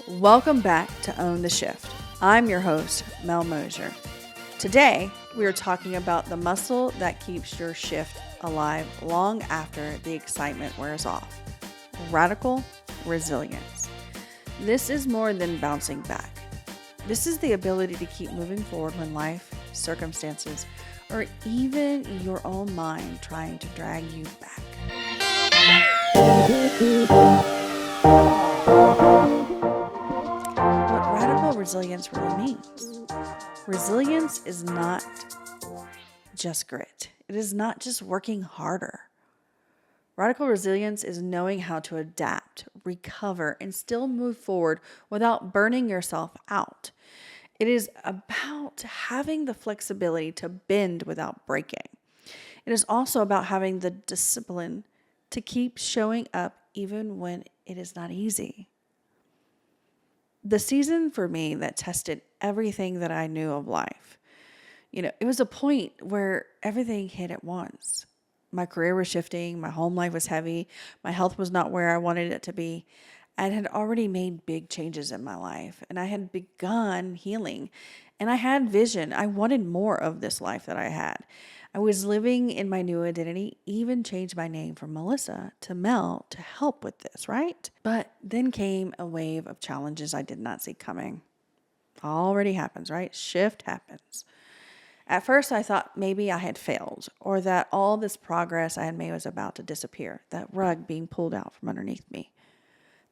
Welcome back to Own the Shift. I'm your host, Mel Mosier. Today, we are talking about the muscle that keeps your shift alive long after the excitement wears off. Radical resilience. This is more than bouncing back. This is the ability to keep moving forward when life, circumstances, or even your own mind trying to drag you back. What radical resilience really means. Resilience is not just grit. It is not just working harder. Radical resilience is knowing how to adapt, recover, and still move forward without burning yourself out. It is about having the flexibility to bend without breaking. It is also about having the discipline to keep showing up even when it is not easy. The season for me that tested everything that I knew of life, it was a point where everything hit at once. My career was shifting, my home life was heavy, my health was not where I wanted it to be. I had already made big changes in my life, and I had begun healing, and I had vision. I wanted more of this life that I had. I was living in my new identity, even changed my name from Melissa to Mel to help with this, right? But then came a wave of challenges I did not see coming. Already happens, right? Shift happens. At first, I thought maybe I had failed or that all this progress I had made was about to disappear, that rug being pulled out from underneath me.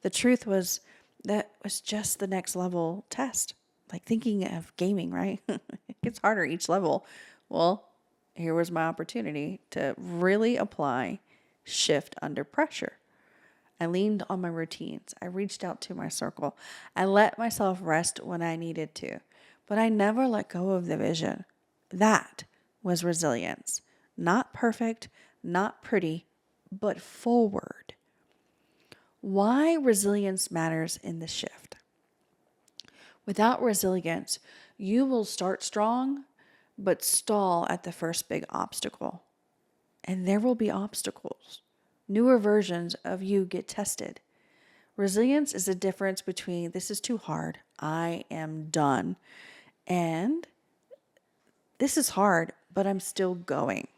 The truth was that was just the next level test, like thinking of gaming, right? It gets harder each level. Well, here was my opportunity to really apply shift under pressure. I leaned on my routines. I reached out to my circle. I let myself rest when I needed to, but I never let go of the vision. That was resilience. Not perfect, not pretty, but forward. Why resilience matters in the shift. Without resilience, you will start strong, but stall at the first big obstacle. And there will be obstacles. Newer versions of you get tested. Resilience is the difference between this is too hard, I am done, and this is hard, but I'm still going.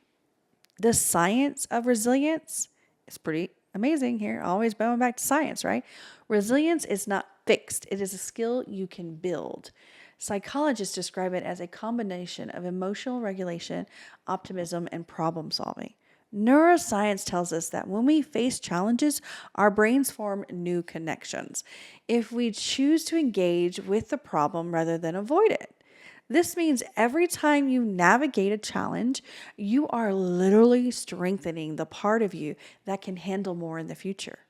The science of resilience is pretty amazing here. Always going back to science, right? Resilience is not fixed. It is a skill you can build. Psychologists describe it as a combination of emotional regulation, optimism, and problem solving. Neuroscience tells us that when we face challenges, our brains form new connections if we choose to engage with the problem rather than avoid it. This means every time you navigate a challenge, you are literally strengthening the part of you that can handle more in the future.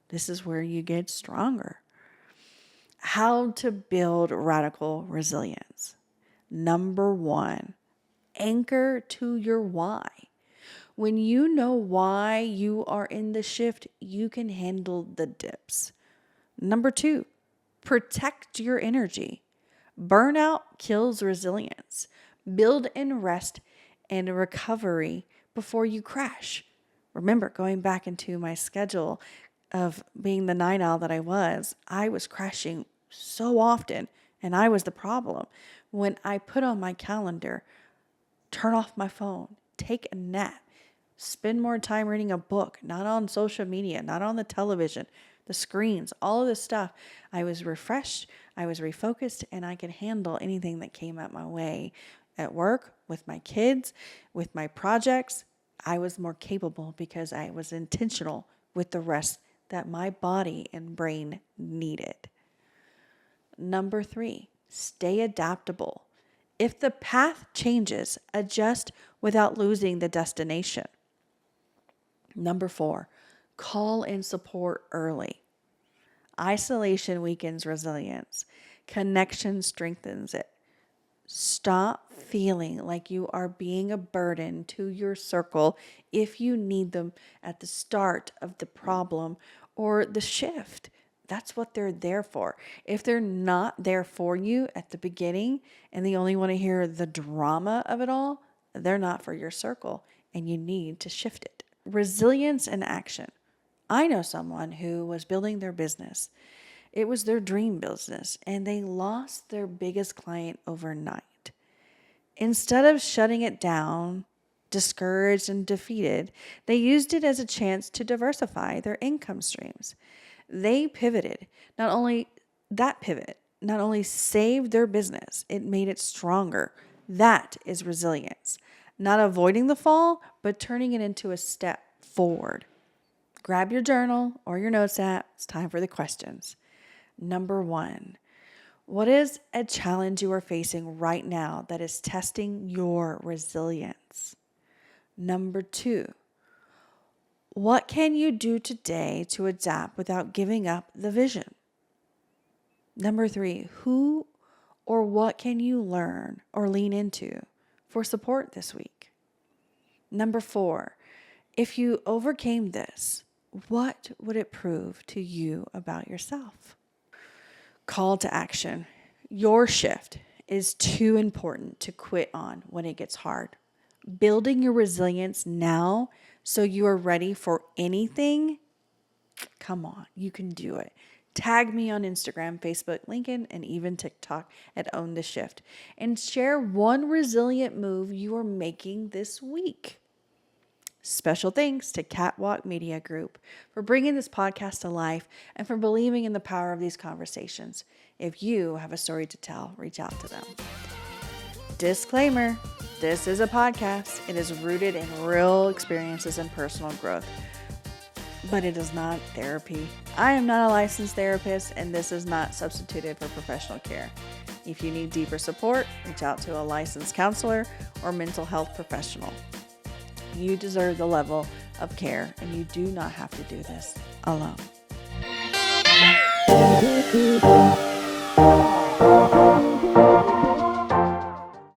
This is where you get stronger. How to build radical resilience. Number 1, anchor to your why. When you know why you are in the shift, you can handle the dips. Number 2, protect your energy. Burnout kills resilience. Build in rest and recovery before you crash. Remember, going back into my schedule of being the night owl that I was crashing so often, and I was the problem. When I put on my calendar, turn off my phone, take a nap, spend more time reading a book, not on social media, not on the television, the screens, all of this stuff, I was refreshed, I was refocused, and I could handle anything that came at my way at work, with my kids, with my projects. I was more capable because I was intentional with the rest that my body and brain needed. Number 3, stay adaptable. If the path changes, adjust without losing the destination. Number 4, call in support early. Isolation weakens resilience. Connection strengthens it. Stop feeling like you are being a burden to your circle if you need them at the start of the problem or the shift. That's what they're there for. If they're not there for you at the beginning and they only want to hear the drama of it all, they're not for your circle and you need to shift it. Resilience and action. I know someone who was building their business It was their dream business, and they lost their biggest client overnight. Instead of shutting it down, discouraged and defeated, they used it as a chance to diversify their income streams. They pivoted. That pivot not only saved their business, it made it stronger. That is resilience. Not avoiding the fall, but turning it into a step forward. Grab your journal or your notes app. It's time for the questions. Number 1, what is a challenge you are facing right now that is testing your resilience? Number 2, what can you do today to adapt without giving up the vision? Number 3, who or what can you learn or lean into for support this week? Number 4, if you overcame this, what would it prove to you about yourself? Call to action. Your shift is too important to quit on when it gets hard. Building your resilience now so you are ready for anything, come on, you can do it. Tag me on Instagram, Facebook, LinkedIn, and even TikTok at Own the Shift, and share one resilient move you are making this week. Special thanks to Catwalk Media Group for bringing this podcast to life and for believing in the power of these conversations. If you have a story to tell, reach out to them. Disclaimer, this is a podcast. It is rooted in real experiences and personal growth, but it is not therapy. I am not a licensed therapist, and this is not substituted for professional care. If you need deeper support, reach out to a licensed counselor or mental health professional. You deserve the level of care, and you do not have to do this alone.